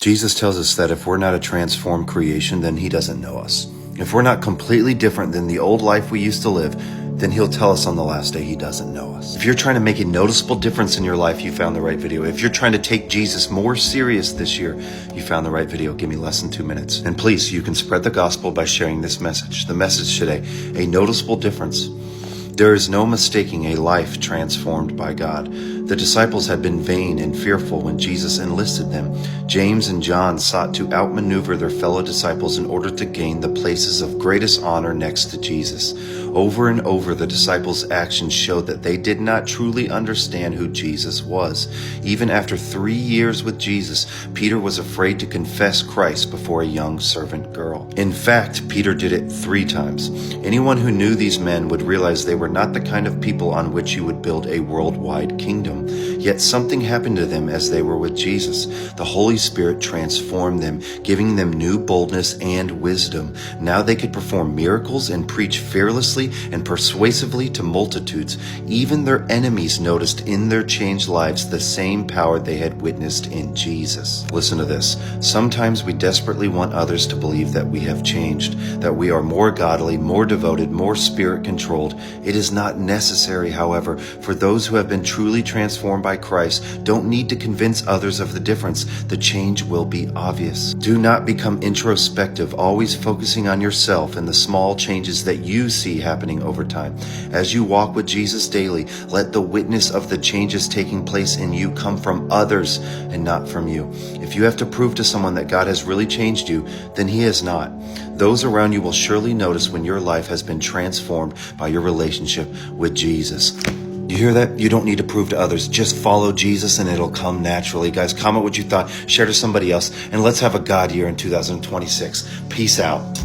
Jesus tells us that if we're not a transformed creation, then he doesn't know us. If we're not completely different than the old life we used to live, then he'll tell us on the last day he doesn't know us. If you're trying to make a noticeable difference in your life, you found the right video. If you're trying to take Jesus more serious this year, you found the right video. Give me less than 2 minutes. And please, you can spread the gospel by sharing this message. The message today, a noticeable difference. There is no mistaking a life transformed by God. The disciples had been vain and fearful when Jesus enlisted them. James and John sought to outmaneuver their fellow disciples in order to gain the places of greatest honor next to Jesus. Over and over, the disciples' actions showed that they did not truly understand who Jesus was. Even after 3 years with Jesus, Peter was afraid to confess Christ before a young servant girl. In fact, Peter did it 3 times. Anyone who knew these men would realize they were not the kind of people on which you would build a worldwide kingdom. Yet something happened to them as they were with Jesus. The Holy Spirit transformed them, giving them new boldness and wisdom. Now they could perform miracles and preach fearlessly and persuasively to multitudes. Even their enemies noticed in their changed lives the same power they had witnessed in Jesus. Listen to this. Sometimes we desperately want others to believe that we have changed, that we are more godly, more devoted, more spirit-controlled. It is not necessary, however, for those who have been truly transformed by Christ don't need to convince others of the difference. The change will be obvious. Do not become introspective, always focusing on yourself and the small changes that you see happening over time. As you walk with Jesus daily, let the witness of the changes taking place in you come from others and not from you. If you have to prove to someone that God has really changed you, then he has not. Those around you will surely notice when your life has been transformed by your relationship with Jesus. You hear that? You don't need to prove to others. Just follow Jesus and it'll come naturally. Guys, comment what you thought, share to somebody else, and let's have a God year in 2026. Peace out.